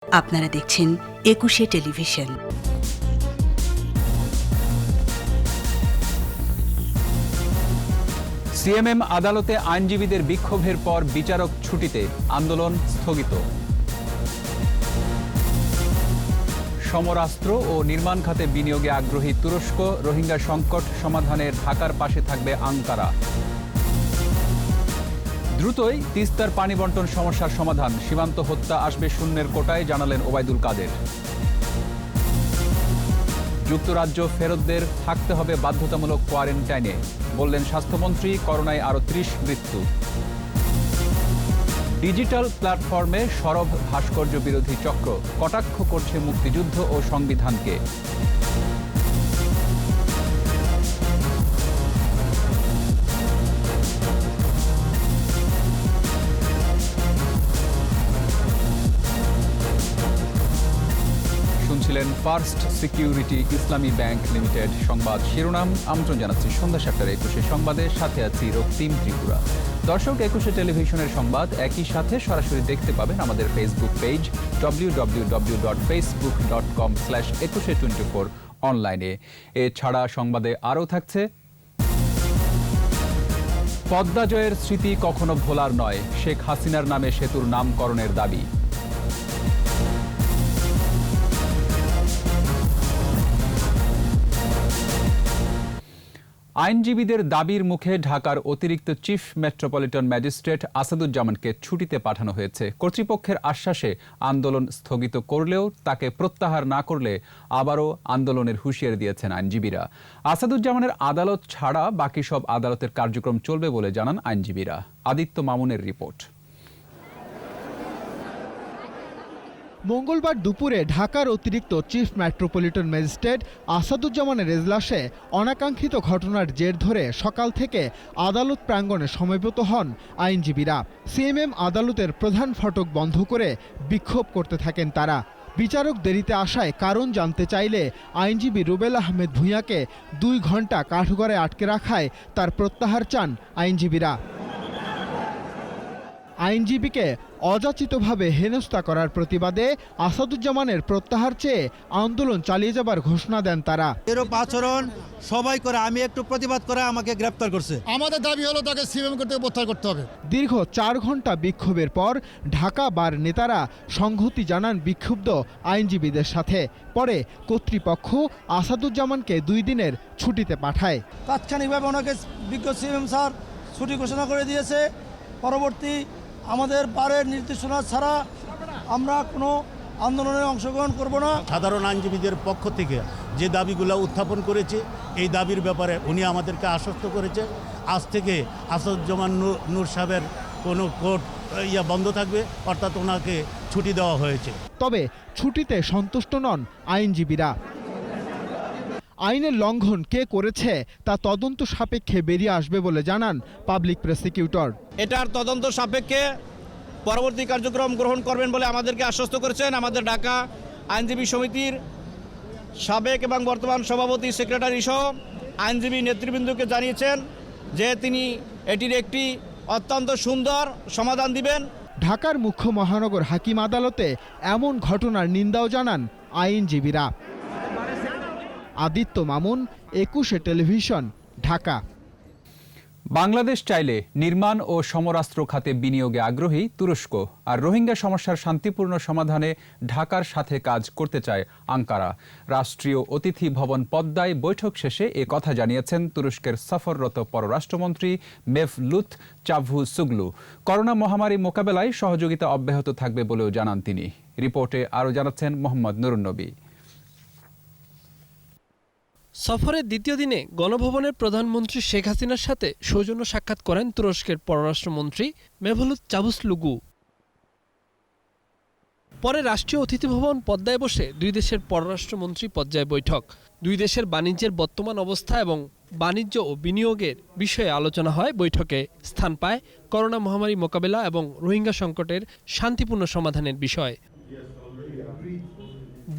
আপনারা দেখছেন একুশে টেলিভিশন। সিএমএম আদালতে আইনজীবীদের বিক্ষোভের পর বিচারক ছুটিতে, আন্দোলন স্থগিত। সমরাস্ত্র ও নির্মাণ খাতে বিনিয়োগে আগ্রহী তুরস্ক, রোহিঙ্গা সংকট সমাধানে ঢাকার পাশে থাকবে আঙ্কারা। দ্রুতই তিস্তার পানি বণ্টন সমস্যার সমাধান, সীমান্ত হত্যা আসবে শূন্যের কোটায়, জানালেন ওবায়দুল কাদের। যুক্তরাজ্য ফেরতদের থাকতে হবে বাধ্যতামূলক কোয়ারেন্টাইনে, বললেন স্বাস্থ্যমন্ত্রী। করোনায় আরও ৩০ মৃত্যু। ডিজিটাল প্ল্যাটফর্মে সরব ভাস্কর্য বিরোধী চক্র, কটাক্ষ করছে মুক্তিযুদ্ধ ও সংবিধানকে। শুনছিলেন ফার্স্ট সিকিউরিটি ইসলামী ব্যাংক লিমিটেড সংবাদ শিরোনাম। আমন্ত্রণ জানাচ্ছি সন্ধ্যা ৭টার একুশে সংবাদে, সাথে আছি রক্তিম ত্রিপুরা। দর্শক, একুশে টেলিভিশনের সংবাদ একই সাথে সরাসরি দেখতে পাবেন আমাদের ফেসবুক পেজ www.facebook.com/2124 অনলাইনে। এছাড়া সংবাদে আরও থাকছে: পদ্মা জয়ের স্মৃতি কখনো ভোলার নয়, শেখ হাসিনার নামে সেতুর নামকরণের দাবি। আইনজীবীদের দাবির মুখে ঢাকার অতিরিক্ত চিফ মেট্রোপলিটন ম্যাজিস্ট্রেট আসাদুজ্জামানকে ছুটিতে পাঠানো হয়েছে। কর্তৃপক্ষের আশ্বাসে আন্দোলন স্থগিত করলেও তাকে প্রত্যাহার না করলে আবারও আন্দোলনের হুঁশিয়ারি দিয়েছেন আইনজীবীরা। আসাদুজ্জামানের আদালত ছাড়া বাকি সব আদালতের কার্যক্রম চলবে বলে জানান আইনজীবীরা। আদিত্য মামুনের রিপোর্ট। মঙ্গলবার দুপুরে ঢাকার অতিরিক্ত চিফ মেট্রোপলিটন ম্যাজিস্ট্রেট আসাদুজ্জামানের এজলাসে অনাকাঙ্ক্ষিত ঘটনার জের ধরে সকাল থেকে আদালত প্রাঙ্গণে সমবেত হন আইনজীবীরা। সিএমএম আদালতের প্রধান ফটক বন্ধ করে বিক্ষোভ করতে থাকেন তারা। বিচারক দেরিতে আসায় কারণ জানতে চাইলে আইনজীবী রুবেল আহমেদ ভূঁইয়াকে 2 ঘণ্টা কাঠগড়ায় আটকে রাখায় তার প্রত্যাহার চান আইনজীবীরা। আইনজীবীকে অযাচিতভাবে হেনস্থা করার প্রতিবাদে আসাদুজ্জামানের প্রত্যাহার চেয়ে আন্দোলন চালিয়ে যাবার ঘোষণা দেন তারা। এরূপ আচরণ সবাই করে, আমি একটু প্রতিবাদ করে আমাকে গ্রেপ্তার করছে। আমাদের দাবি হলো তাকে সিএমএম করতে প্রত্যাহার করতে হবে। দীর্ঘ 4 ঘণ্টা বিক্ষোভের পর ঢাকা বার নেতারা সংহতি জানান বিক্ষুব্ধ আইনজীবীদের সাথে। পরে কর্তৃপক্ষ আসাদুজ্জামানকে 2 দিনের ছুটিতে পাঠায়। তাৎক্ষণিকভাবে ওনাকে বিজ্ঞ সিএমএম স্যার ছুটি ঘোষণা করে দিয়েছে। পরবর্তী আমাদের বারের নির্দেশনা ছাড়া আমরা কোনো আন্দোলনে অংশগ্রহণ করব না। সাধারণ আইনজীবীদের পক্ষ থেকে যে দাবিগুলো উত্থাপন করেছে, এই দাবির ব্যাপারে উনি আমাদেরকে আশ্বস্ত করেছে আজ থেকে আসাদুজ্জামান নূর সাহেবের কোনো কোর্ট বন্ধ থাকবে, অর্থাৎ ওনাকে ছুটি দেওয়া হয়েছে। তবে ছুটিতে সন্তুষ্ট নন আইনজীবীরা। আইনের লঙ্ঘন কে করেছে তা তদন্ত সাপেক্ষে বেরিয়ে আসবে বলে জানান পাবলিক প্রসিকিউটর। এটার তদন্ত সাপেক্ষে পরবর্তী কার্যক্রম গ্রহণ করবেন বলে আমাদেরকে আশ্বস্ত করেছেন। আমাদের ঢাকা আইনজীবী সমিতির সাবেক এবং বর্তমান সভাপতি, সেক্রেটারি সহ আইনজীবী নেতৃবৃন্দকে জানিয়েছেন যে তিনি এটির একটি অত্যন্ত সুন্দর সমাধান দিবেন। ঢাকার মুখ্য মহানগর হাকিম আদালতে এমন ঘটনার নিন্দাও জানান আইনজীবীরা। আদিত্য মামুন, একুশে টেলিভিশন, ঢাকা। বাংলাদেশ চাইলে নির্মাণ ও সমরাস্ত্র খাতে বিনিয়োগে আগ্রহী তুরস্ক, আর রোহিঙ্গা সমস্যার শান্তিপূর্ণ সমাধানে ঢাকার সাথে কাজ করতে চায় আঙ্কারা। রাষ্ট্রীয় অতিথি ভবন পদ্মায় বৈঠক শেষে এ কথা জানিয়েছেন তুরস্কের সফররত পররাষ্ট্রমন্ত্রী মেভলুত চাভুসোগলু। করোনা মহামারী মোকাবেলায় সহযোগিতা অব্যাহত থাকবে বলেও জানান তিনি। রিপোর্টে আরও জানাচ্ছেন মোহাম্মদ নুরুন্নবী। সফরের দ্বিতীয় দিনে গণভবনের প্রধানমন্ত্রী শেখ হাসিনার সাথে সৌজন্য সাক্ষাৎ করেন তুরস্কের পররাষ্ট্রমন্ত্রী মেভলুত চাভুসলুগু। পরে রাষ্ট্রীয় অতিথি ভবন পদ্মায় বসে 2 দেশের পররাষ্ট্রমন্ত্রী পর্যায়ে বৈঠক। 2 দেশের বাণিজ্যের বর্তমান অবস্থা এবং বাণিজ্য ও বিনিয়োগের বিষয়ে আলোচনা হয় বৈঠকে। স্থান পায় করোনা মহামারী মোকাবেলা এবং রোহিঙ্গা সংকটের শান্তিপূর্ণ সমাধানের বিষয়।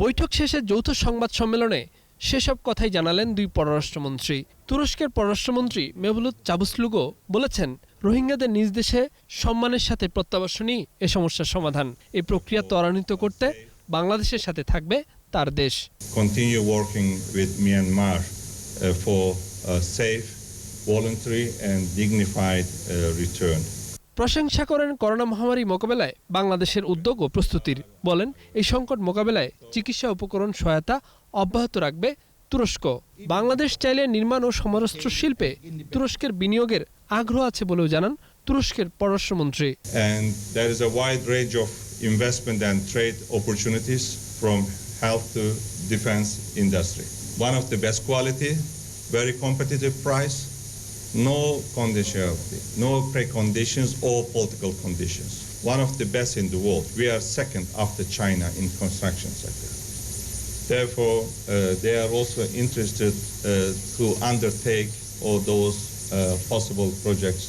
বৈঠক শেষে যৌথ সংবাদ সম্মেলনে সেসব কথাই জানালেন 2 পররাষ্ট্রমন্ত্রী। তুরস্কের পররাষ্ট্রমন্ত্রী মেভলুত চাভুসলুগু বলেছেন, রোহিঙ্গাদের নিজ দেশে সম্মানের সাথে প্রত্যাবাসনই এ সমস্যার সমাধান। এই প্রক্রিয়া ত্বরান্বিত করতে বাংলাদেশের সাথে থাকবে তার দেশ। Continue working with Myanmar for a safe, voluntary and dignified return. প্রশংসা করেন করোনা মহামারী মোকাবেলায় বাংলাদেশের উদ্যোগ ও প্রস্তুতির। বলেন, এই সংকট মোকাবেলায় চিকিৎসা উপকরণ সহায়তা অব্যাহত রাখবে তুরস্ক। বাংলাদেশ চাইলে নির্মাণ ও সমরাস্ত্র শিল্পে তুরস্কের বিনিয়োগের আগ্রহ আছে বলেও জানান তুরস্কের পররাষ্ট্রমন্ত্রী। And there is a wide range of investment and trade opportunities from health to defense industry. One of the best quality, very competitive price, no conditionality, no preconditions or political conditions. One of the best in the world. We are second after China in construction sector. Therefore, they are also interested to undertake all those possible projects.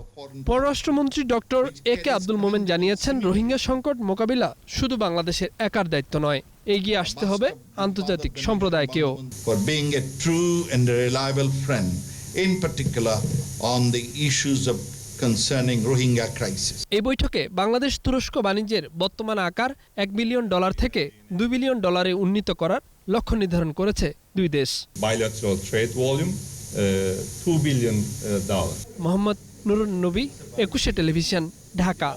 পররাষ্ট্রমন্ত্রী doctor একে আব্দুল মোমেন জানিয়েছেন, রোহিঙ্গা সংকট মোকাবিলা শুধু বাংলাদেশের একার দায়িত্ব নয়, এগিয়ে আসতে হবে আন্তর্জাতিক সম্প্রদায়কেও। For being a true and reliable friend, in particular on the issues of concerning Rohingya crisis. এই বৈঠকে বাংলাদেশ তুরস্ক বাণিজ্যের বর্তমান আকার $1 বিলিয়ন থেকে $2 বিলিয়ন উন্নীত করার লক্ষ্য নির্ধারণ করেছে দুই দেশ। Bilateral trade volume, $2 billion. Mohammad Nurun নবী, 21 টেলিভিশন, ঢাকা।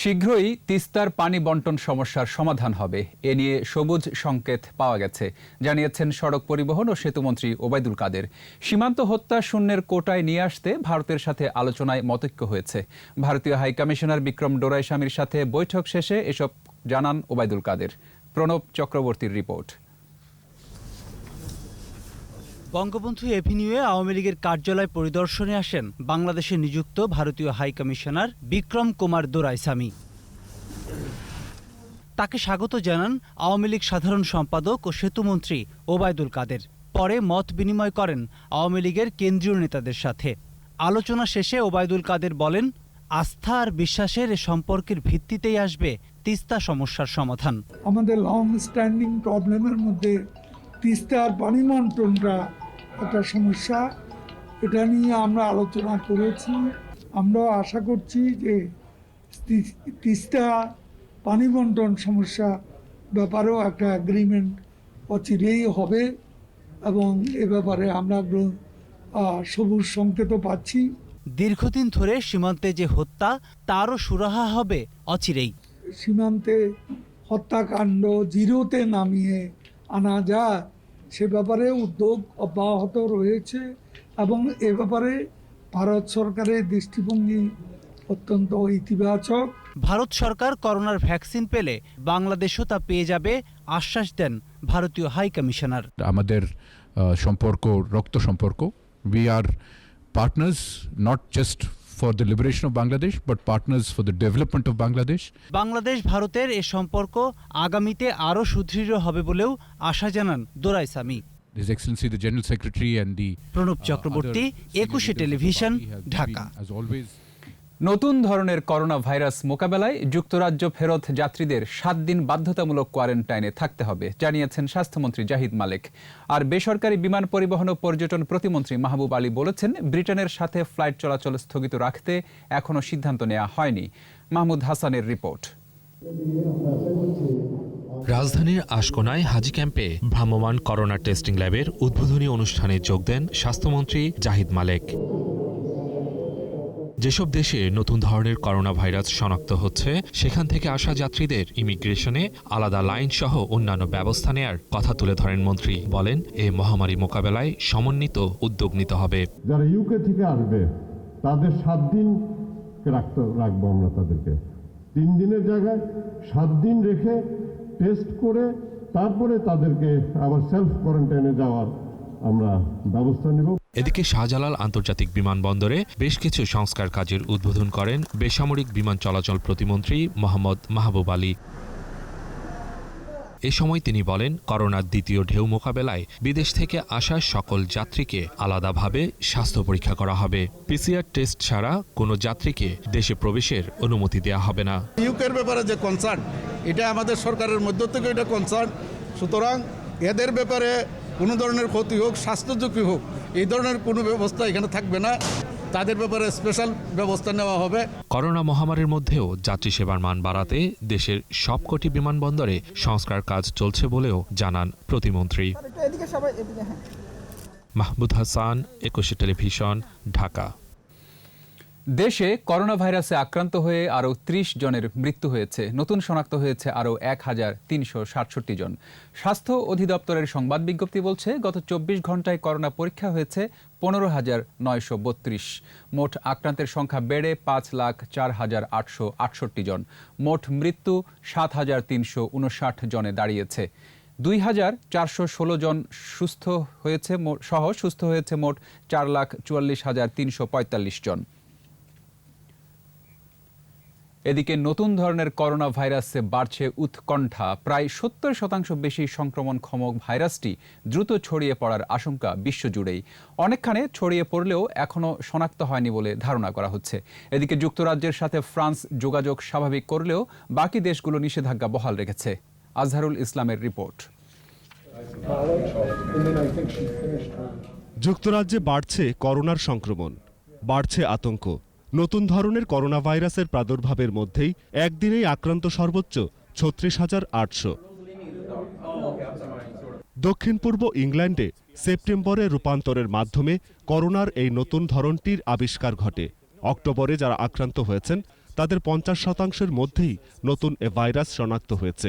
শীঘ্রই তিস্তার পানি বন্টন সমস্যার সমাধান হবে, এ নিয়ে সবুজ সংকেত পাওয়া গেছে, জানিয়েছেন সড়ক পরিবহন ও সেতুমন্ত্রী ওবায়দুল কাদের। সীমান্ত হত্যা শূন্যের কোটায় নিয়ে আসতে ভারতের সাথে আলোচনায় মতৈক্য হয়েছে। ভারতীয় হাইকমিশনার বিক্রম ডোরাইস্বামীর সাথে বৈঠক শেষে এসব জানান ওবায়দুল কাদের। প্রণব চক্রবর্তীর রিপোর্ট। বঙ্গবন্ধু এভিনিউয়ে আওয়ামী লীগের কার্যালয় পরিদর্শনে আসেন বাংলাদেশে নিযুক্ত ভারতীয় হাইকমিশনার বিক্রম কুমার দোরাইস্বামী। তাকে স্বাগত জানান আওয়ামী লীগ সাধারণ সম্পাদক ও সেতুমন্ত্রী ওবায়দুল কাদের। পরে মত বিনিময় করেন আওয়ামী লীগের কেন্দ্রীয় নেতাদের সাথে। আলোচনা শেষে ওবায়দুল কাদের বলেন, আস্থা আর বিশ্বাসের এ সম্পর্কের ভিত্তিতেই আসবে তিস্তা সমস্যার সমাধান। আমাদের লং স্ট্যান্ডিং প্রবলেমের মধ্যে তিস্তার পানি বন্টনটা একটা সমস্যা, এটা নিয়ে আমরা আলোচনা করেছি। আমরা আশা করছি যে তিস্তা পানি বন্টন সমস্যা ব্যাপারেও একটা এগ্রিমেন্ট অচিরেই হবে এবং এ ব্যাপারে আমরা সবুজ সংকেতও পাচ্ছি। দীর্ঘদিন ধরে সীমান্তে যে হত্যা, তারও সুরাহা হবে অচিরেই। সীমান্তে হত্যাকাণ্ড জিরোতে নামিয়ে আনা যায় সে ব্যাপারে উদ্যোগ অব্যাহত রয়েছে এবং এ ব্যাপারে ভারত সরকারের দৃষ্টিভঙ্গি অত্যন্ত ইতিবাচক। ভারত সরকার করোনার ভ্যাকসিন পেলে বাংলাদেশও তা পেয়ে যাবে আশ্বাস দেন ভারতীয় হাই কমিশনার। আমাদের সম্পর্ক রক্ত সম্পর্ক। We are partners not just for the liberation of Bangladesh, but partners for the development of Bangladesh. Bangladesh ভারতের এই সম্পর্ক আগামীতে আরও সুদৃঢ় হবে বলেও আশা জানান Doraiswami. His Excellency the General Secretary and the Pranab Chakraborty, 21 television, Dhaka. As always, নতুন ধরনের করোনা ভাইরাস মোকাবেলায় যুক্তরাজ্য ফেরত যাত্রীদের 7 দিন বাধ্যতামূলক কোয়ারেন্টাইনে থাকতে হবে, জানিয়েছেন স্বাস্থ্যমন্ত্রী জাহিদ মালেক। আর বেসরকারি বিমান পরিবহন ও পর্যটন প্রতিমন্ত্রী মাহবুব আলী বলেছেন, ব্রিটেনের সাথে ফ্লাইট চলাচল স্থগিত রাখতে এখনো সিদ্ধান্ত নেওয়া হয়নি। মাহমুদ হাসানের রিপোর্ট। রাজধানীর আশকোনায় হাজি ক্যাম্পে ভ্রাম্যমাণ করোনা টেস্টিং ল্যাবের উদ্বোধনী অনুষ্ঠানে যোগ দেন স্বাস্থ্যমন্ত্রী জাহিদ মালেক। যেসব দেশে নতুন ধরনের করোনা ভাইরাস শনাক্ত হচ্ছে, সেখান থেকে আসা যাত্রীদের ইমিগ্রেশনে আলাদা লাইন সহ অন্যান্য ব্যবস্থা নেয়ার কথা তুলে ধরেন মন্ত্রী। বলেন, এ মহামারী মোকাবেলায় সমন্বিত উদ্যোগ নিতে হবে। যারা ইউকে থেকে আসবে তাদের 7 দিন রাখবো আমরা, তাদেরকে 3 দিনের জায়গায় 7 দিন রেখে টেস্ট করে তারপরে তাদেরকে আবার সেলফ কোয়ারেন্টাইনে যাওয়ার আমরা ব্যবস্থা নেব। এদিকে শাহজালাল আন্তর্জাতিক বিমানবন্দরে বেশ কিছু সংস্কার কাজের উদ্বোধন করেন বেসামরিক বিমান চলাচল প্রতিমন্ত্রী মোহাম্মদ মাহবুব আলী। এ সময় তিনি বলেন, করোনার দ্বিতীয় ঢেউ মোকাবেলায় বিদেশ থেকে আসা সকল যাত্রীকে আলাদাভাবে স্বাস্থ্য পরীক্ষা করা হবে। পিসিআর টেস্ট ছাড়া কোনো যাত্রীকে দেশে প্রবেশের অনুমতি দেওয়া হবে না। ইউকের ব্যাপারে যে কনসার্ন, এটা আমাদের সরকারের মধ্য থেকে এটা কনসার্ন। সুতরাং এদের ব্যাপারে কোনো ধরনের ক্ষতি হোক, স্বাস্থ্য ঝুঁকি হোক, এই ধরনের কোনো ব্যবস্থা এখানে থাকবে না। তাদের ব্যাপারে স্পেশাল ব্যবস্থা নেওয়া হবে। করোনা মহামারীর মধ্যেও যাত্রী সেবার মান বাড়াতে দেশের সবকটি বিমানবন্দরে সংস্কার কাজ চলছে বলেও জানান প্রতিমন্ত্রী। মাহমুদ হাসান, একুশে টেলিভিশন, ঢাকা। দেশে করোনা ভাইরাসে আক্রান্ত হয়ে আরও ৩০ জনের মৃত্যু হয়েছে। নতুন শনাক্ত হয়েছে আরও ১,৩৬৭ জন। স্বাস্থ্য অধিদপ্তরের সংবাদ বিজ্ঞপ্তি বলছে, গত ২৪ ঘন্টায় করোনা পরীক্ষা হয়েছে ১৫,৯৩২। মোট আক্রান্তের সংখ্যা বেড়ে ৫,০৪,৮৬৮ জন। মোট মৃত্যু ৭,৩৫৯ জনে দাঁড়িয়েছে। ২,৪১৬ জন সুস্থ হয়েছে মোট ৪,৪৪,৩৪৫ জন। এদিকে নতুন ধরনের করোনা ভাইরাসে বাড়ছে উৎকণ্ঠা। প্রায় ৭০% বেশি সংক্রমণক্ষম ভাইরাসটি দ্রুত ছড়িয়ে পড়ার আশঙ্কা বিশ্বজুড়েই। অনেকখানে ছড়িয়ে পড়লেও এখনও শনাক্ত হয়নি বলে ধারণা করা হচ্ছে। এদিকে যুক্তরাজ্যের সাথে ফ্রান্স যোগাযোগ স্বাভাবিক করলেও বাকি দেশগুলো নিষেধাজ্ঞা বহাল রেখেছে। আজহারুল ইসলামের রিপোর্ট। যুক্তরাজ্যে বাড়ছে করোনার সংক্রমণ, বাড়ছে আতঙ্ক। নতুন ধরনের করোনা ভাইরাসের প্রাদুর্ভাবের মধ্যেই একদিনেই আক্রান্ত সর্বোচ্চ ৩৬,৮০০। দক্ষিণ পূর্ব ইংল্যান্ডে সেপ্টেম্বরে রূপান্তরের মাধ্যমে করোনার এই নতুন ধরনটির আবিষ্কার ঘটে। অক্টোবরে যারা আক্রান্ত হয়েছেন তাদের ৫০% মধ্যেই নতুন এ ভাইরাস শনাক্ত হয়েছে।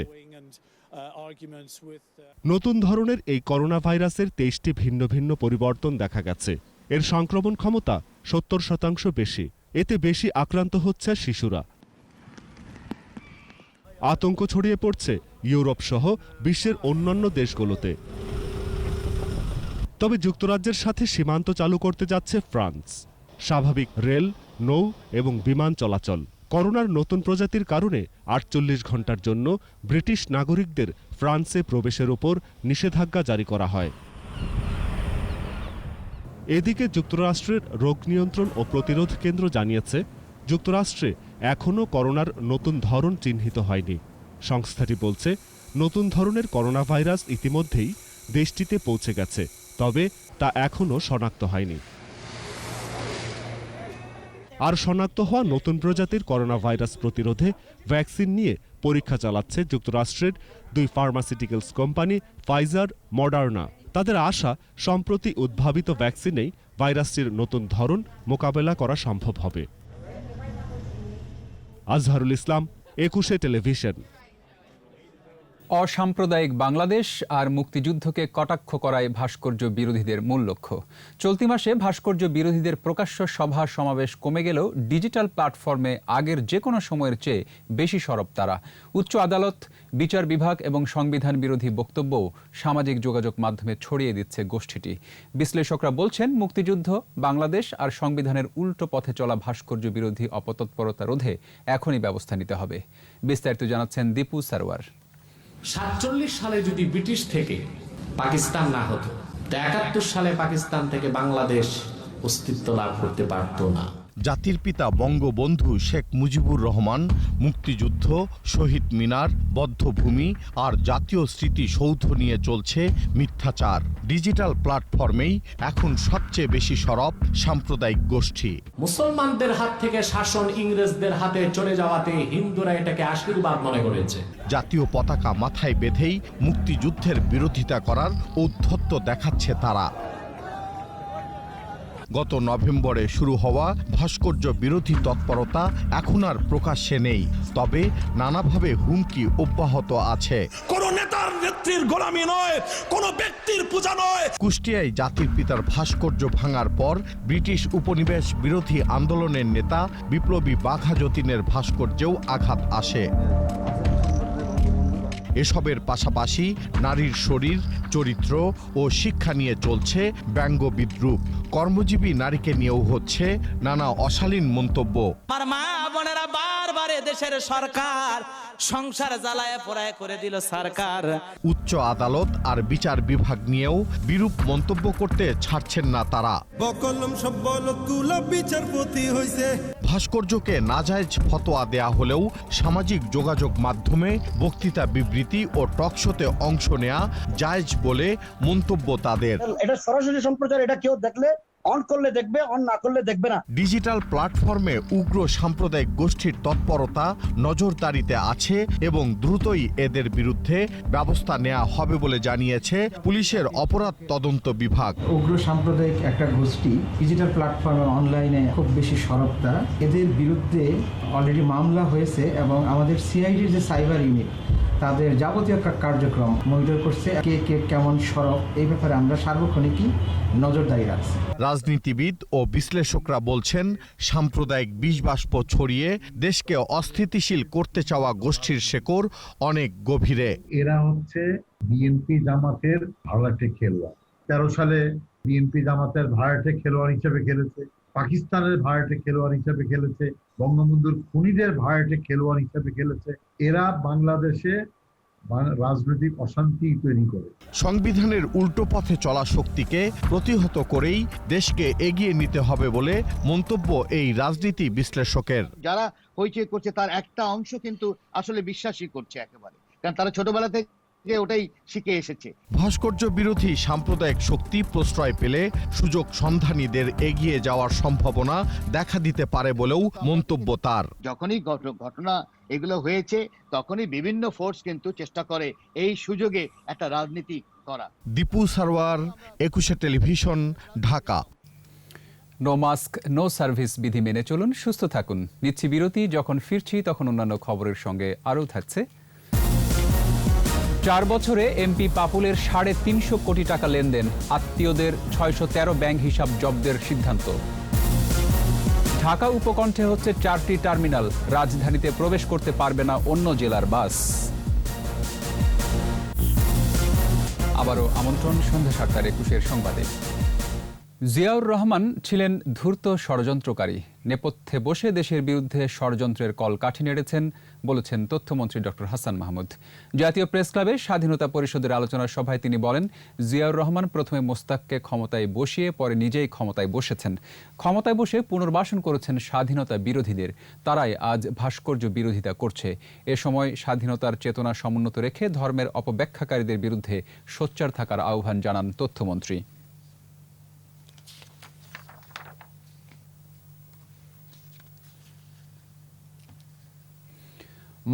নতুন ধরনের এই করোনা ভাইরাসের ২৩টি ভিন্ন ভিন্ন পরিবর্তন দেখা গেছে। এর সংক্রমণ ক্ষমতা ৭০% বেশি। এতে বেশি আক্রান্ত হচ্ছে শিশুরা। আতঙ্ক ছড়িয়ে পড়ছে ইউরোপ সহ বিশ্বের অন্যান্য দেশগুলোতে। তবে যুক্তরাজ্যের সাথে সীমান্ত চালু করতে যাচ্ছে ফ্রান্স। স্বাভাবিক রেল, নৌ এবং বিমান চলাচল। করোনার নতুন প্রজাতির কারণে ৪৮ ঘণ্টার জন্য ব্রিটিশ নাগরিকদের ফ্রান্সে প্রবেশের ওপর নিষেধাজ্ঞা জারি করা হয়। এদিকে যুক্তরাষ্ট্রের রোগ নিয়ন্ত্রণ ও প্রতিরোধ কেন্দ্র জানিয়েছে, যুক্তরাষ্ট্রে এখনও করোনার নতুন ধরন চিহ্নিত হয়নি। সংস্থাটি বলছে, নতুন ধরনের করোনা ভাইরাস ইতিমধ্যেই দেশটিতে পৌঁছে গেছে, তবে তা এখনও শনাক্ত হয়নি। আর শনাক্ত হওয়া নতুন প্রজাতির করোনা ভাইরাস প্রতিরোধে ভ্যাকসিন নিয়ে পরীক্ষা চালাচ্ছে যুক্তরাষ্ট্রের ২ ফার্মাসিউটিক্যালস কোম্পানি ফাইজার, মডার্না। তাদের আশা, সম্প্রতি উদ্ভাবিত ভ্যাকসিনেই ভাইরাসটির নতুন ধরন মোকাবেলা করা সম্ভব হবে। আজহারুল ইসলাম, একুশে টেলিভিশন। অসাম্প্রদায়িক বাংলাদেশ আর মুক্তিযুদ্ধকে কটাক্ষ করায় ভাস্কর্য বিরোধীদের মূল লক্ষ্য। চলতি মাসে ভাস্কর্য বিরোধীদের প্রকাশ্য সভা সমাবেশ কমে গেলেও ডিজিটাল প্ল্যাটফর্মে আগের যে কোনো সময়ের চেয়ে বেশি সরব তারা। উচ্চ আদালত, বিচার বিভাগ এবং সংবিধান বিরোধী বক্তব্যও সামাজিক যোগাযোগ মাধ্যমে ছড়িয়ে দিচ্ছে গোষ্ঠীটি। বিশ্লেষকরা বলছেন, মুক্তিযুদ্ধ, বাংলাদেশ আর সংবিধানের উল্টো পথে চলা ভাস্কর্য বিরোধী অপতৎপরতা রোধে এখনই ব্যবস্থা নিতে হবে। বিস্তারিত জানাচ্ছেন দীপু সারওয়ার। ৪৭ সালে যদি ব্রিটিশ থেকে পাকিস্তান না হতো, ৭১ সালে পাকিস্তান থেকে বাংলাদেশ অস্তিত্ব লাভ করতে পারত না। জাতির পিতা বঙ্গবন্ধু শেখ মুজিবুর রহমান মুক্তিযুদ্ধ, শহীদ মিনার, বধ্যভূমি আর জাতীয় স্মৃতিসৌধ নিয়ে চলছে মিথ্যাচার। ডিজিটাল প্ল্যাটফর্মেই এখন সবচেয়ে বেশি সরব সাম্প্রদায়িক গোষ্ঠী। মুসলমানদের হাত থেকে শাসন ইংরেজদের হাতে চলে যাওয়াতে হিন্দুরা এটাকে আশীর্বাদ মনে করেছে। জাতীয় পতাকা মাথায় বেঁধেই মুক্তিযুদ্ধের বিরোধিতা করার ঔদ্ধত্য দেখাচ্ছে তারা। গত নভেম্বরে শুরু হওয়া ভাস্কর্য বিরোধী তৎপরতা এখন আর প্রকাশ্যে নেই, তবে নানাভাবে হুমকি অব্যাহত আছে। কোন নেতার নেত্রীর গোলামি নয়, কোন ব্যক্তির পূজা নয়। কুষ্টিয়ায় জাতির পিতার ভাস্কর্য ভাঙার পর ব্রিটিশ উপনিবেশ বিরোধী আন্দোলনের নেতা বিপ্লবী বাঘা যতীনের ভাস্কর্যেও আঘাত আসে। এসবের পাশাপাশি নারীর শরীর, চরিত্র ও শিক্ষা নিয়ে চলছে ব্যঙ্গ বিদ্রূপ। কর্মজীবী নারীকে নিয়েও হচ্ছে নানা অশালীন মন্তব্য। আমার মা বোনেরা বারবার দেশের সরকার সংসার জ্বালায় পোড়ায় করে দিল সরকার। উচ্চ আদালত আর বিচার বিভাগ নিয়েও বিরূপ মন্তব্য করতে ছাড়ছেন না তারা। বিচারপতি হইছে। ভাস্কর্যকে নাজায়েজ ফতোয়া দেয়া হলেও সামাজিক যোগাযোগ মাধ্যমে বক্তৃতা, বিবৃতি ও টকশোতে অংশ নেয়া জায়েজ বলে মন্তব্য তাদের। এটা সরাসরি সম্প্রচার, এটা কেউ দেখলে অন করলে দেখবে, অন না করলে দেখবে না। ডিজিটাল প্ল্যাটফর্মে উগ্র সাম্প্রদায়িক গোষ্ঠীর তৎপরতা নজরদারিতে আছে এবং দ্রুতই এদের বিরুদ্ধে ব্যবস্থা নেওয়া হবে বলে জানিয়েছে পুলিশের অপরাধ তদন্ত বিভাগ। উগ্র সাম্প্রদায়িক একটা গোষ্ঠী ডিজিটাল প্ল্যাটফর্মে অনলাইনে খুব বেশি সরবতা, এদের বিরুদ্ধে অলরেডি মামলা হয়েছে এবং আমাদের সিআইডির যে সাইবার ইউনিট তাদের যাবতীয় কার্যক্রম মনিটর করছে, কে কেমন সরব এই ব্যাপারে আমরা সার্বক্ষণিকই নজরদারি রাখছি। রাজনীতিবিদ ও বিশ্লেষকরা বলছেন সাম্প্রদায়িক বিষবাষ্প ছড়িয়ে দেশকে অস্থিতিশীল করতে চাওয়া গোষ্ঠীর শেকড় অনেক গভীরে। এরা হচ্ছে বিএনপি জামাতের ভাড়াটে খেলোয়াড়। 13 সালে বিএনপি জামাতের ভাড়াটে খেলোয়াড় হিসেবে খেলেছে, পাকিস্তানের ভাড়াটে খেলোয়াড় হিসেবে খেলেছে, বঙ্গবন্ধুর খুনিদের ভাড়াটে খেলোয়াড় হিসেবে খেলেছে। এরা বাংলাদেশে রাজনৈতিক অশান্তি তৈরি করে। সংবিধানের উল্টো পথে চলা শক্তিকে প্রতিহত করেই দেশকে এগিয়ে নিতে হবে বলে মন্তব্য এই রাজনীতি বিশ্লেষকের। যারা হইচই করছে তার একটা অংশ কিন্তু আসলে বিশ্বাসই করছে একেবারে, কারণ তারা ছোটবেলা থেকে ওটাই শিখে এসেছে। ভাস্কর্য বিরোধী সাম্প্রদায়িক শক্তি প্রশ্রয় পেলে সুযোগ সন্ধানীদের এগিয়ে যাওয়ার সম্ভাবনা দেখা দিতে পারে বলেও মন্তব্য তার। যখনই ঘটনা এগুলো হয়েছে তখনই বিভিন্ন ফোর্স কিন্তু চেষ্টা করে এই সুযোগে একটা রাজনীতি করা। Dipu Sarwar, 21 television, Dhaka. No mask no service বিধি মেনে চলুন, সুস্থ থাকুন। নিচ্ছি বিরতি, যখন ফিরছি তখন অন্যান্য খবরের সঙ্গে আরও থাকছে। 4 বছরে এমপি পাপুলের 350 কোটি টাকা লেনদেন, আত্মীয়দের 613 ব্যাংক হিসাব জব্দের সিদ্ধান্ত। ঢাকা উপকণ্ঠে হচ্ছে 4টি টার্মিনাল, রাজধানীতে প্রবেশ করতে পারবে না অন্য জেলার বাস। আবারও আমন্ত্রণ সন্ধ্যা 7টার 21 সংবাদে। জিয়াউর রহমান ছিলেন ধূর্ত ষড়যন্ত্রকারী, নেপথ্যে বসে দেশের বিরুদ্ধে ষড়যন্ত্রের কলকাঠি নেড়েছেন বলেছেন তথ্যমন্ত্রী ডক্টর হাসান মাহমুদ। জাতীয় প্রেস ক্লাবে স্বাধীনতা পরিষদের আলোচনা সভায় তিনি বলেন, জিয়াউর রহমান প্রথমে মোস্তাককে ক্ষমতায় বসিয়ে পরে নিজেই ক্ষমতায় বসেছেন। ক্ষমতায় বসে পুনর্বাসন করেছেন স্বাধীনতা বিরোধীদের, তারাই আজ ভাস্কর্য বিরোধিতা করছে। এ সময় স্বাধীনতার চেতনা সমুন্নত রেখে ধর্মের অপব্যাখ্যাকারীদের বিরুদ্ধে সোচ্চার থাকার আহ্বান জানান তথ্যমন্ত্রী।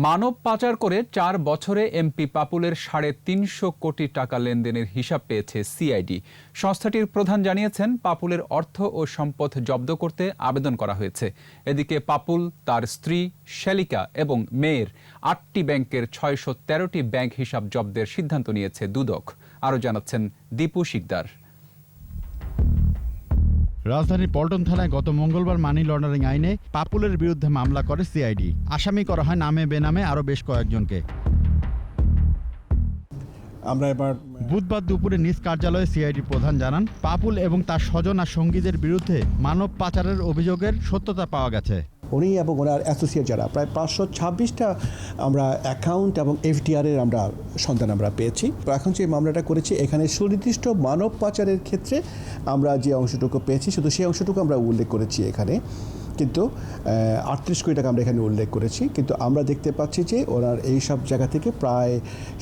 মানব পাচার করে 4 বছরে এমপি পাপুলের 350 কোটি টাকা লেনদেনের হিসাব পেয়েছে সিআইডি। সংস্থাটির প্রধান জানিয়েছেন, পাপুলের অর্থ ও সম্পদ জব্দ করতে আবেদন করা হয়েছে। এদিকে পাপুল, তার স্ত্রী শ্যালিকা এবং মেয়ের 8টি ব্যাংকের 613টি ব্যাংক হিসাব জব্দের সিদ্ধান্ত নিয়েছে দুদক। আরও জানাচ্ছেন দীপু শিকদার। রাজধানীর পল্টন থানায় গত মঙ্গলবার মানি লন্ডারিং আইনে পাপুলের বিরুদ্ধে মামলা করে সিআইডি। আসামি করা হয় নামে বেনামে আরও বেশ কয়েকজনকে। আমরা এবার বুধবার দুপুরে নিজ কার্যালয়ে সিআইডি প্রধান জানান, পাপুল এবং তার স্বজন আর সঙ্গীদের বিরুদ্ধে মানব পাচারের অভিযোগের সত্যতা পাওয়া গেছে। উনি এবং ওনার অ্যাসোসিয়েট যারা প্রায় 526টা আমরা অ্যাকাউন্ট এবং এফডিআরের আমরা সন্ধান আমরা পেয়েছি। তো এখন যে মামলাটা করেছি এখানে সুনির্দিষ্ট মানব পাচারের ক্ষেত্রে আমরা যে অংশটুকু পেয়েছি শুধু সেই অংশটুকু আমরা উল্লেখ করেছি এখানে, কিন্তু 38 কোটি টাকা আমরা এখানে উল্লেখ করেছি। কিন্তু আমরা দেখতে পাচ্ছি যে ওনার এই সব জায়গা থেকে প্রায়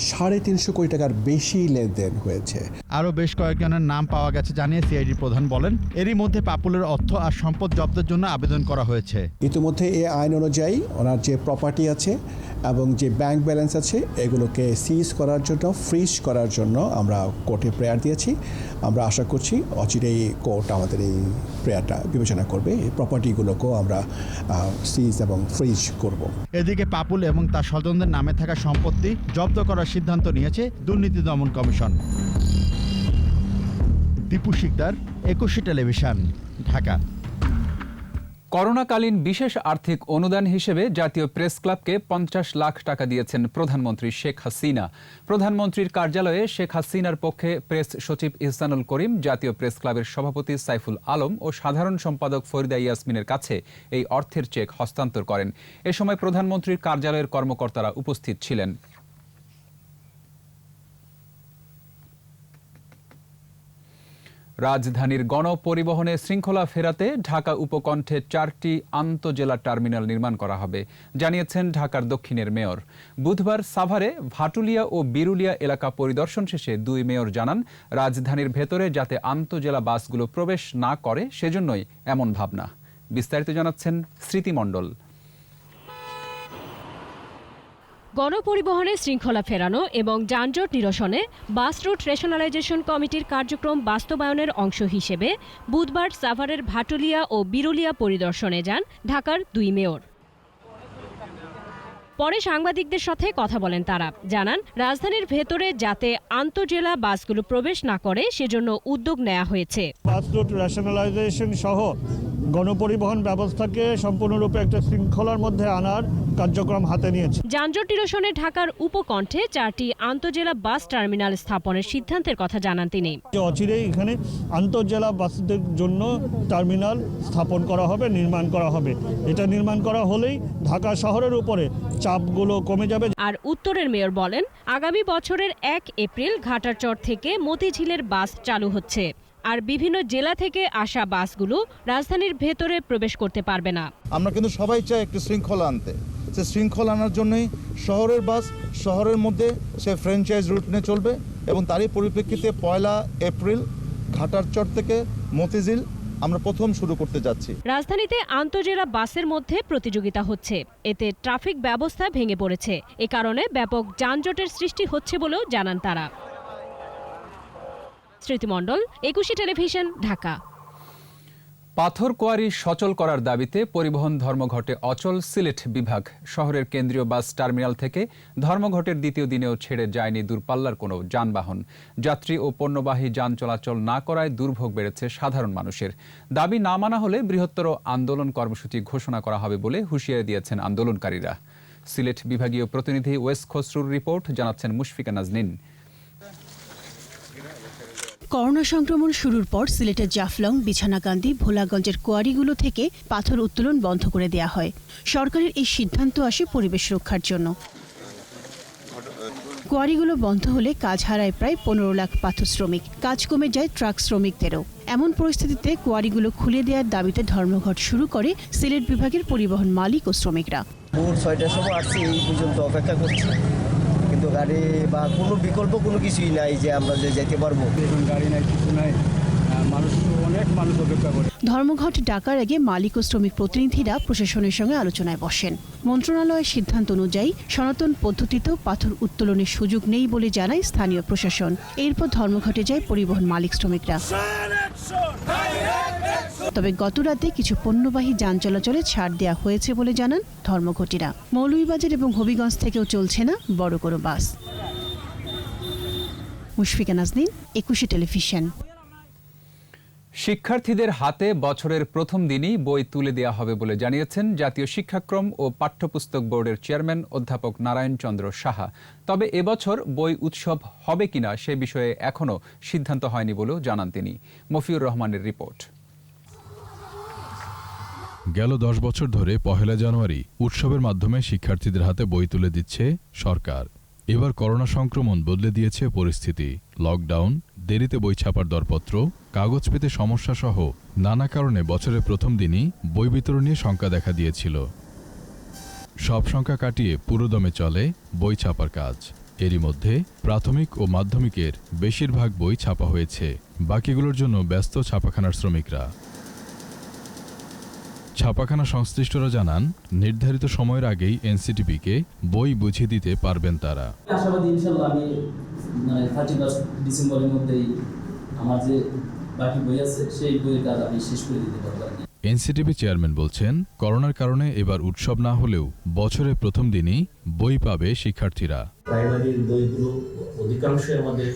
350 কোটি টাকার বেশি লেনদেন হয়েছে। আরও বেশ কয়েকজনের নাম পাওয়া গেছে জানিয়ে সিআইডি প্রধান বলেন, এরই মধ্যে পাপুলের অর্থ আর সম্পদ জব্দের জন্য আবেদন করা হয়েছে। ইতিমধ্যে এই আইন অনুযায়ী ওনার যে প্রপার্টি আছে এবং যে ব্যাংক ব্যালেন্স আছে এগুলোকে সিজ করার জন্য, ফ্রিজ করার জন্য আমরা কোর্টে প্রেয়ার দিয়েছি। আমরা আশা করছি অচিরেই কোর্ট আমাদের এই প্রেয়ারটা বিবেচনা করবে, এই প্রপার্টিগুলোকেও আমরা সিজ এবং ফ্রিজ করব। এদিকে পাপুল এবং তার স্বজনদের নামে থাকা সম্পত্তি জব্দ করার সিদ্ধান্ত নিয়েছে দুর্নীতি দমন কমিশন। দীপু শিকদার, 21 টেলিভিশন, ঢাকা। করোনাকালীন বিশেষ আর্থিক অনুদান হিসেবে জাতীয় প্রেস ক্লাবকে 50 লাখ টাকা দিয়েছেন প্রধানমন্ত্রী শেখ হাসিনা। প্রধানমন্ত্রীর কার্যালয়ে শেখ হাসিনার পক্ষে প্রেস সচিব ইহসানুল করিম, জাতীয় প্রেস ক্লাবের সভাপতি সাইফুল আলম ও সাধারণ সম্পাদক ফরিদা ইয়াসমিনের কাছে এই অর্থের চেক হস্তান্তর করেন। এ সময় প্রধানমন্ত্রীর কার্যালয়ের কর্মকর্তারা উপস্থিত ছিলেন। রাজধানীর গণপরিবহনে শৃঙ্খলা ফেরাতে ঢাকা উপকণ্ঠে 4টি আন্তঃজেলা টার্মিনাল নির্মাণ করা হবে, জানিয়েছেন ঢাকার দক্ষিণের মেয়র। বুধবার সাভারে ভাটুলিয়া ও বিরুলিয়া এলাকা পরিদর্শন শেষে দুই মেয়র জানান, রাজধানীর ভেতরে যাতে আন্তঃজেলা বাসগুলো প্রবেশ না করে সেজন্যই এমন ভাবনা। বিস্তারিত জানাচ্ছেন স্মৃতি মণ্ডল। গণপরিবহনে শৃঙ্খলা ফেরানো এবং যানজট নিরসনে বাস রুট রেশনালাইজেশন কমিটির কার্যক্রম বাস্তবায়নের অংশ হিসেবে বুধবার সাভারের ভাটুলিয়া ও বিরুলিয়া পরিদর্শনে যান ঢাকার দুই মেয়র। পরে সাংবাদিকদের সাথে কথা বলেন তারা, জানান রাজধানীর ভেতরে যাতে আন্তঃজেলা বাসগুলো প্রবেশ না করে সেজন্য উদ্যোগ নেওয়া হয়েছে। বাস রুট রেশনালাইজেশন সহ গণপরিবহন ব্যবস্থাকে সম্পূর্ণরূপে একটা শৃঙ্খলার মধ্যে আনার কার্যক্রম হাতে নিয়েছে। যানজট নিরসনে ঢাকার উপকণ্ঠে 4টি আন্তঃজেলা বাস টার্মিনাল স্থাপনের সিদ্ধান্তের কথা জানান তিনি। অচিরেই এখানে আন্তঃজেলা বাসদের জন্য টার্মিনাল স্থাপন করা হবে, নির্মাণ করা হবে। এটা নির্মাণ করা হলেই ঢাকা শহরের উপরে চাপগুলো কমে যাবে। আর উত্তরের মেয়র বলেন, আগামী বছরের 1 এপ্রিল ঘাটারচর থেকে মতিঝিলের বাস চালু হচ্ছে, আর বিভিন্ন জেলা থেকে আসা বাসগুলো রাজধানীর ভেতরে প্রবেশ করতে পারবে না। আমরা কিন্তু সবাই চাই একটু শৃঙ্খলা আনতে। সে শৃঙ্খলা আনার জন্যই শহরের বাস শহরের মধ্যে সে ফ্র্যাঞ্চাইজ রুট নিয়ে চলবে এবং তারই পরিপ্রেক্ষিতে 1 এপ্রিল ঘাটারচর থেকে মতিঝিল আমরা প্রথম শুরু করতে যাচ্ছি। রাজধানীতে আন্তঃজেলা বাসের মধ্যে প্রতিযোগিতা হচ্ছে, এতে ট্রাফিক ব্যবস্থা ভেঙে পড়েছে। এ কারণে ব্যাপক যানজটের সৃষ্টি হচ্ছে বলেও জানান তারা। স্মৃতি মণ্ডল, একুশে টেলিভিশন, ঢাকা। পাথর কোয়ারি সচল করার দাবিতে পরিবহন ধর্মঘটে অচল সিলেট বিভাগ। শহরের কেন্দ্রীয় বাস টার্মিনাল থেকে ধর্মঘটের দ্বিতীয় দিনেও ছেড়ে যায়নি দূরপাল্লার কোনো যানবাহন। যাত্রী ও পণ্যবাহী যান চলাচল না করায় দুর্ভোগ বেড়েছে সাধারণ মানুষের। দাবি না মানা হলে বৃহত্তর আন্দোলন কর্মসূচি ঘোষণা করা হবে বলে হুঁশিয়ারি দিয়েছেন আন্দোলনকারীরা। সিলেট বিভাগীয় প্রতিনিধি ওয়েস খসরুর রিপোর্ট, জানাচ্ছেন মুশফিকা নাজনীন। করোনা সংক্রমণ শুরুর পর সিলেটের জাফলং, বিছানাকান্দি, ভোলাগঞ্জের কোয়ারিগুলো থেকে পাথর উত্তোলন বন্ধ করে দেয়া হয়। সরকারের এই সিদ্ধান্ত আসে পরিবেশ রক্ষার জন্য। কোয়ারিগুলো বন্ধ হলে কাজ হারায় প্রায় 15 লাখ পাথর শ্রমিক, কাজ কমে যায় ট্রাক শ্রমিকদেরও। এমন পরিস্থিতিতে কোয়ারিগুলো খুলে দেওয়ার দাবিতে ধর্মঘট শুরু করে সিলেট বিভাগের পরিবহন মালিক ও শ্রমিকরা। ভোর 6টার সময় আসছি, এই পর্যন্ত অপেক্ষা করছি, কিন্তু গাড়ি বা কোনো বিকল্প কোনো কিছুই নাই যে আমরা যে যেতে পারবো। গাড়ি নাই, কিছু নাই, অনেক মানুষ অপেক্ষা করে। ধর্মঘট ডাকার আগে মালিক ও শ্রমিক প্রতিনিধিরা প্রশাসনের সঙ্গে আলোচনায় বসেন। মন্ত্রণালয়ের সিদ্ধান্ত অনুযায়ী সনাতন পদ্ধতিতেও পাথর উত্তোলনের সুযোগ নেই বলে জানায় স্থানীয় প্রশাসন। এরপর ধর্মঘটে যায় পরিবহন মালিক শ্রমিকরা। তবে গতরাতে কিছু পণ্যবাহী যান চলাচলে ছাড় দেওয়া হয়েছে বলে জানান ধর্মঘটিরা। মৌলভীবাজার এবং হবিগঞ্জ থেকেও চলছে না বড় কোনো বাস। মুশফিকা নাজনীন, একুশে টেলিভিশন। শিক্ষার্থীদের হাতে বছরের প্রথম দিনই বই তুলে দেওয়া হবে বলে জানিয়েছেন জাতীয় শিক্ষাক্রম ও পাঠ্যপুস্তক বোর্ডের চেয়ারম্যান অধ্যাপক নারায়ণ চন্দ্র সাহা। তবে এবছর বই উৎসব হবে কিনা সে বিষয়ে এখনও সিদ্ধান্ত হয়নি বলেও জানান তিনি। মফিউর রহমানের রিপোর্ট। গেল 10 বছর ধরে 1 জানুয়ারি উৎসবের মাধ্যমে শিক্ষার্থীদের হাতে বই তুলে দিচ্ছে সরকার। এবার করোনা সংক্রমণ বদলে দিয়েছে পরিস্থিতি। লকডাউন, দেরিতে বই ছাপার দরপত্র, কাগজ পেতে সমস্যা সহ নানা কারণে বছরের প্রথম দিনই বই বিতরণ নিয়ে শঙ্কা দেখা দিয়েছিল। সব শঙ্কা কাটিয়ে পুরোদমে চলে বই ছাপার কাজ। এরই মধ্যে প্রাথমিক ও মাধ্যমিকের বেশিরভাগ বই ছাপা হয়েছে, বাকিগুলোর জন্য ব্যস্ত ছাপাখানার শ্রমিকরা। ছাপাখানা সংশ্লিষ্টরা জানান, নির্ধারিত সময়ের আগেই এনসিটিবিকে বই বুঝিয়ে দিতে পারবেন তারা। আশাবাদী ইনশাআল্লাহ আমি 31 ডিসেম্বরের মধ্যেই আমার যে বাকি বই আছে সেই বইয়ের কাজ আমি শেষ করে দিতে পারবো। এনসিটিবি চেয়ারম্যান বলছেন, করোনার কারণে এবার উৎসব না হলেও বছরের প্রথম দিনই বই পাবে শিক্ষার্থীরা। প্রাইমারির বইগুলো অধিকাংশ আমাদের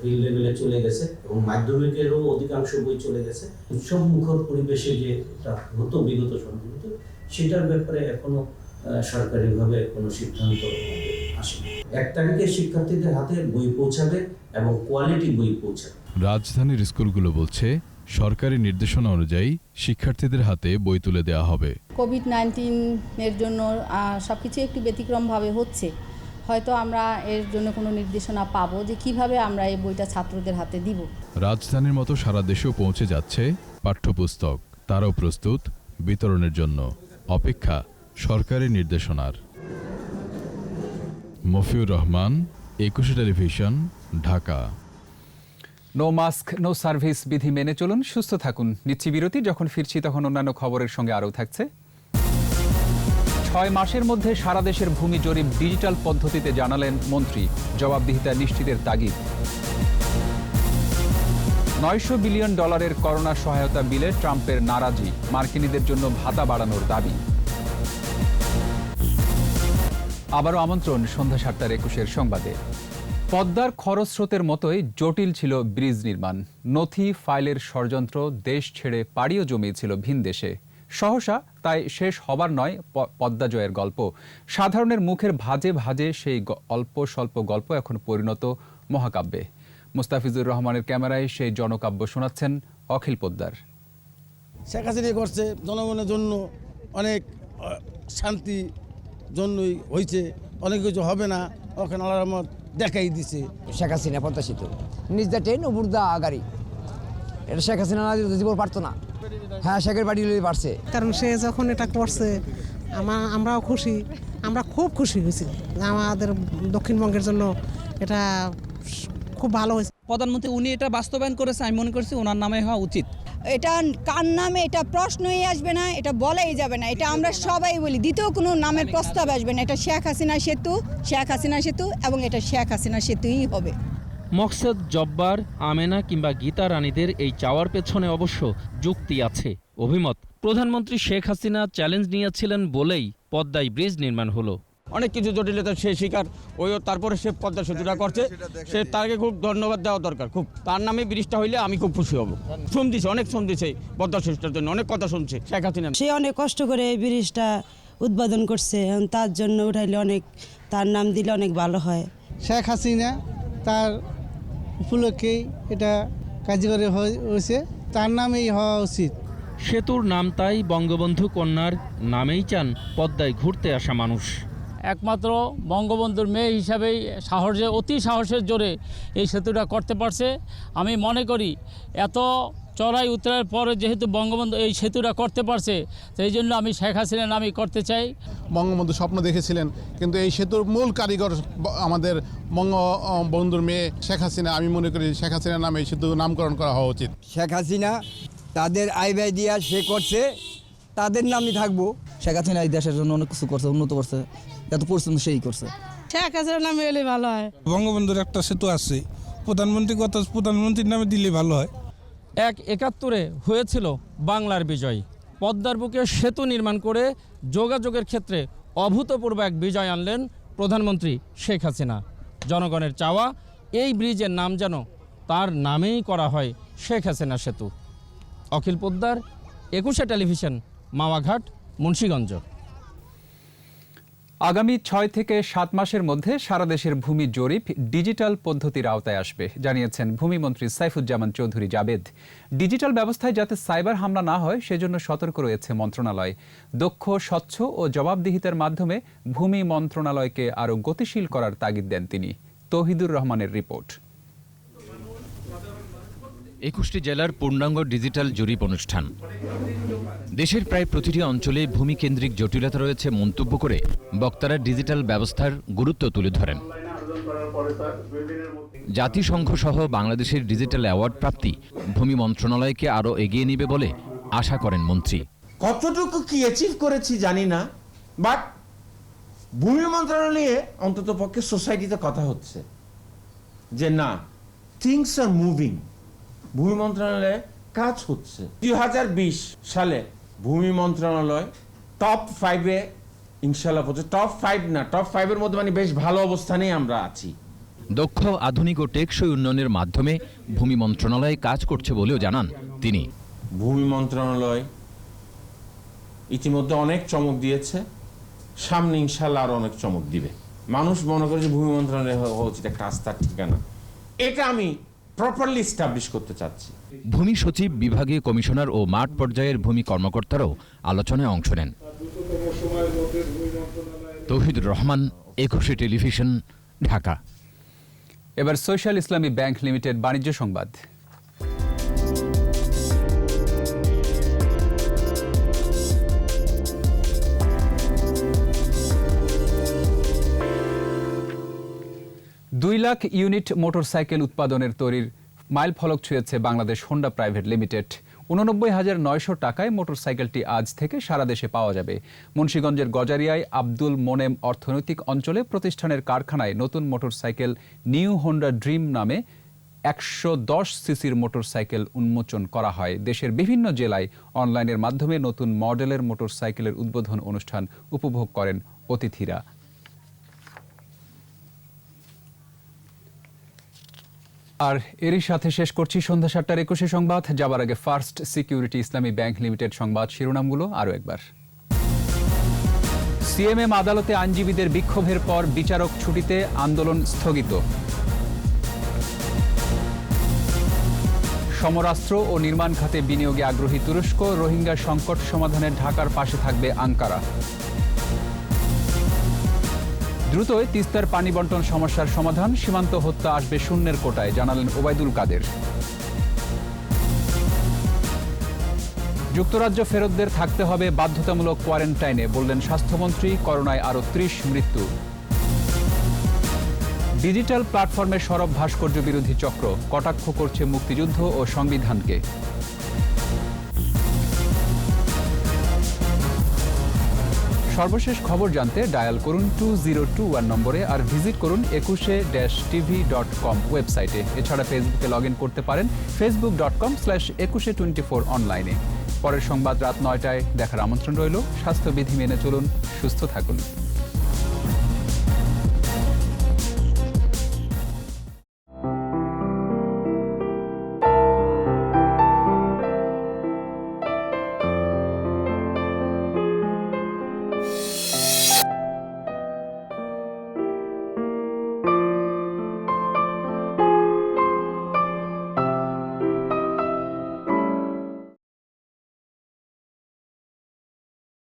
ফিল্ড লেভেলে চলে গেছে এবং মাধ্যমিকেরও অধিকাংশ বই চলে গেছে। উৎসব মুখর পরিবেশে যে হতো বিগত সময়গুলোতে, সেটার ব্যাপারে এখনো সরকারিভাবে কোনো সিদ্ধান্ত আসেনি। 1 তারিখে শিক্ষার্থীদের হাতে বই পৌঁছাবে এবং কোয়ালিটি বই পৌঁছাবে। রাজধানীর স্কুলগুলো বলছে, সরকারি নির্দেশনা অনুযায়ী শিক্ষার্থীদের হাতে বই তুলে দেওয়া হবে। কোভিড-19 এর জন্য সবকিছু একটু ব্যতিক্রমভাবে হচ্ছে, হয়তো আমরা এর জন্য কোনো নির্দেশনা পাবো যে কিভাবে আমরা এই বইটা ছাত্রদের হাতে দিব। রাজধানীর মতো সারা দেশেও পৌঁছে যাচ্ছে পাঠ্যপুস্তক, তারাও প্রস্তুত বিতরণের জন্য। অপেক্ষা সরকারি নির্দেশনার। Mofiur Rahman, Ekushey television, Dhaka. No mask no service বিধি মেনে চলুন, সুস্থ থাকুন। নিচ্ছি বিরতি, যখন ফিরছি তখন অন্যান্য খবরের সঙ্গে আরও থাকছে। 6 মাসের মধ্যে সারা দেশের ভূমি জরিপ ডিজিটাল পদ্ধতিতে জানালেন মন্ত্রী, জবাবদিহিতা নিশ্চিতের তাগিদ। $900 বিলিয়ন করোনা সহায়তা বিলে ট্রাম্পের নারাজি, মার্কিনীদের জন্য ভাতা বাড়ানোর দাবি। আবারও আমন্ত্রণ সন্ধ্যা 7:21 সংবাদে। পদ্মার খরস্রোতের মতোই জটিল ছিল ব্রিজ নির্মাণ। নথি ফাইলের ষড়যন্ত্র, দেশ ছেড়ে পাড়িও জমিয়েছিল ভিন দেশে। সহসা তাই শেষ হবার নয় পদ্মা জয়ের গল্প। সাধারণের মুখের ভাজে ভাজে সেই অল্প স্বল্প গল্প এখন পরিণত মহাকাব্যে। মুস্তাফিজুর রহমানের ক্যামেরায় সেই জনকাব্য শোনাচ্ছেন অখিল পোদ্দার। শেখ হাসিনা করছে জনগণের জন্য, অনেক শান্তি জন্যই হয়েছে, অনেক কিছু হবে না, ওখানে আল্লাহর রহমত দেখাই দিছে। শেখ হাসিনা প্রত্যাশিত নিজটা ট্রেন ও বুর্দা গাড়ি, এটা শেখ হাসিনা না দিলে জীবন পারতো না। হ্যাঁ, শেখের বাড়ি পারছে, কারণ সে যখন এটা করছে আমরাও খুশি, আমরা খুব খুশি হয়েছি। আমাদের দক্ষিণবঙ্গের জন্য এটা খুব ভালো হয়েছে। প্রধানমন্ত্রী উনি এটা বাস্তবায়ন করেছে, আমি মনে করছি ওনার নামে হওয়া উচিত। এটা কার নামে, এটা প্রশ্নই আসবে না, এটা বলাই যাবে না, এটা আমরা সবাই বলি। দ্বিতীয় কোনো নামের প্রস্তাব আসবে না। এটা শেখ হাসিনা সেতু, শেখ হাসিনা সেতু এবং এটা শেখ হাসিনা সেতুই হবে। মকসদ, জব্বার, আমেনা কিংবা গীতা রানীদের এই চাওয়ার পেছনে অবশ্য যুক্তি আছে, অভিমত। প্রধানমন্ত্রী শেখ হাসিনা চ্যালেঞ্জ নিয়েছিলেন বলেই পদ্মায় ব্রিজ নির্মাণ হলো। অনেক কিছু জটিলতা সে শিকার, তারপরে সে পদ্মা সেতুটা করছে, সে তাকে খুব ধন্যবাদ দেওয়া দরকার। খুব তার নামে ব্রিজটা হইলে আমি খুব খুশি হব। শ্রম দিছে, অনেক শ্রম দিছে পদ্মা সেতুটার জন্য, অনেক কথা শুনছে শেখ হাসিনা। সে অনেক কষ্ট করে এই ব্রিজটা উদ্বোধন করছে, তার জন্য উঠাইলে অনেক, তার নাম দিলে অনেক ভালো হয়। শেখ হাসিনা তার উপলক্ষেই এটা কার্যকরী হয়েছে, তার নামেই হওয়া উচিত। সেতুর নাম তাই বঙ্গবন্ধু কন্যার নামেই চান পদ্মায় ঘুরতে আসা মানুষ। একমাত্র বঙ্গবন্ধুর মেয়ে হিসাবেই অতি সাহসের জোরে এই সেতুটা করতে পারছে। আমি মনে করি এত চড়াই উতরার পরে যেহেতু বঙ্গবন্ধু এই সেতুটা করতে পারছে, সেই জন্য আমি শেখ হাসিনার নামই করতে চাই। বঙ্গবন্ধু স্বপ্ন দেখেছিলেন, কিন্তু এই সেতুর মূল কারিগর আমাদের বঙ্গবন্ধুর মেয়ে শেখ হাসিনা। আমি মনে করি শেখ হাসিনার নামে এই সেতু নামকরণ করা হওয়া উচিত। শেখ হাসিনা তাদের আয় ব্যয় দিয়া সে করছে, তাদের নামই থাকবো। শেখ হাসিনা এই দেশের জন্য অনেক কিছু করছে, উন্নত করছে, এত পরিশ্রম সেই করছে। শেখ হাসিনার নামে এলে ভালো হয়। বঙ্গবন্ধুর একটা সেতু আছে, প্রধানমন্ত্রীর নামে দিলে ভালো হয়। 71 হয়েছিল বাংলার বিজয়। পদ্মার বুকে সেতু নির্মাণ করে যোগাযোগের ক্ষেত্রে অভূতপূর্ব এক বিজয় আনলেন প্রধানমন্ত্রী শেখ হাসিনা। জনগণের চাওয়া এই ব্রিজের নাম যেন তার নামেই করা হয় শেখ হাসিনা সেতু। অখিল পোদ্দার, একুশে টেলিভিশন, মাওয়াঘাট, মুন্সিগঞ্জ। আগামী 6 থেকে 7 মাসের মধ্যে সারা দেশের ভূমি জরিপ ডিজিটাল পদ্ধতির আওতায় আসবে, জানিয়েছেন ভূমিমন্ত্রী সাইফুজ্জামান চৌধুরী জাবেদ। ডিজিটাল ব্যবস্থায় যাতে সাইবার হামলা না হয় সেজন্য সতর্ক রয়েছে মন্ত্রণালয়। দক্ষ, স্বচ্ছ ও জবাবদিহিতার মাধ্যমে ভূমি মন্ত্রণালয়কে আরও গতিশীল করার তাগিদ দেন তিনি। তৌহিদুর রহমানের রিপোর্ট। 21টি জেলার পূর্ণাঙ্গ ডিজিটাল জরিপ অনুষ্ঠান। দেশের প্রায় প্রতিটি অঞ্চলে ভূমিকেন্দ্রিক জটিলতা রয়েছে মন্তব্য করে বক্তারা ডিজিটাল ব্যবস্থার গুরুত্ব তুলে ধরেন। জাতিসংঘ সহ বাংলাদেশের ডিজিটাল অ্যাওয়ার্ড প্রাপ্তি ভূমি মন্ত্রণালয়কে আরও এগিয়ে নেবে বলে আশা করেন মন্ত্রী। কতটুকু কি অ্যাচিভ করেছি জানি না, বাট ভূমি মন্ত্রণালয় নিয়ে অন্তত পক্ষে সোসাইটিতে কথা হচ্ছে যে না, থিংস আর মুভিং, ভূমি মন্ত্রণালয়ে কাজ হচ্ছে। 2020 সালে ভূমি মন্ত্রণালয় টপ 5-এ ইনশাল্লাহ পড়ছে। টপ 5 না, টপ 5-এর মধ্যে মানে বেশ ভালো অবস্থানেই আমরা আছি। দক্ষ, আধুনিক ও টেকসই উন্নয়নের মাধ্যমে ভূমি মন্ত্রণালয় কাজ করছে বলেও জানান তিনি। ভূমি মন্ত্রণালয় ইতিমধ্যে অনেক চমক দিয়েছে, সামনে ইনশাল্লাহ আরো অনেক চমক দিবে। মানুষ মনে করে যে ভূমি মন্ত্রণালয় হওয়া উচিত একটা আস্থার ঠিকানা, এটা আমি প্রপারলি এস্টাবলিশ করতে চাচ্ছি। ভূমি সচিব, বিভাগীয় কমিশনার ও মাঠ পর্যায়ের ভূমি কর্মকর্তারাও আলোচনায় অংশ নেন। তৌহিদুর রহমান, 21 টেলিভিশন, ঢাকা। এবার সোশ্যাল ইসলামী ব্যাংক লিমিটেড বাণিজ্য সংবাদ। $2 লাখ ইউনিট মোটরসাইকেল উৎপাদনের তৈরির মাইল ফলক ছুঁয়েছে বাংলাদেশ হোন্ডা প্রাইভেট লিমিটেড। 89,900 টাকায় মোটরসাইকেলটি আজ থেকে সারা দেশে পাওয়া যাবে। মুন্সিগঞ্জের গজারিয়ায় আব্দুল মোনেম অর্থনৈতিক অঞ্চলে প্রতিষ্ঠানের কারখানায় নতুন মোটরসাইকেল নিউ হোন্ডা ড্রিম নামে 110 সিসির মোটরসাইকেল উন্মোচন করা হয়। দেশের বিভিন্ন জেলায় অনলাইনের মাধ্যমে নতুন মডেলের মোটরসাইকেলের উদ্বোধন অনুষ্ঠান উপভোগ করেন অতিথিরা। আর এরই সাথে শেষ করছি সন্ধ্যা 7টার 21 সংবাদ। যাবার আগে ফার্স্ট সিকিউরিটি ইসলামী ব্যাংক লিমিটেড সংবাদ শিরোনামগুলো আরও একবার। সিএমএম আদালতে আইনজীবীদের বিক্ষোভের পর বিচারক ছুটিতে, আন্দোলন স্থগিত। সমরাস্ত্র ও নির্মাণ খাতে বিনিয়োগে আগ্রহী তুরস্ক, রোহিঙ্গা সংকট সমাধানে ঢাকার পাশে থাকবে আঙ্কারা। দ্রুতই তিস্তার পানি বন্টন সমস্যার সমাধান, সীমান্ত হত্যা আসবে শূন্যের কোটায়, জানালেন ওবায়দুল কাদের। যুক্তরাজ্য ফেরতদের থাকতে হবে বাধ্যতামূলক কোয়ারেন্টাইনে, বললেন স্বাস্থ্যমন্ত্রী। করোনায় আরও 30 মৃত্যু। ডিজিটাল প্ল্যাটফর্মে সরব ভাস্কর্য বিরোধী চক্র, কটাক্ষ করছে মুক্তিযুদ্ধ ও সংবিধানকে। সর্বশেষ খবর জানতে ডায়াল করুন 2021 নম্বরে আর ভিজিট করুন 21-tv.com ওয়েবসাইটে। এছাড়া ফেসবুকে লগ ইন করতে পারেন facebook.com/2124 অনলাইনে। পরের সংবাদ রাত 9টায় দেখার আমন্ত্রণ রইল। স্বাস্থ্যবিধি মেনে চলুন, সুস্থ থাকুন।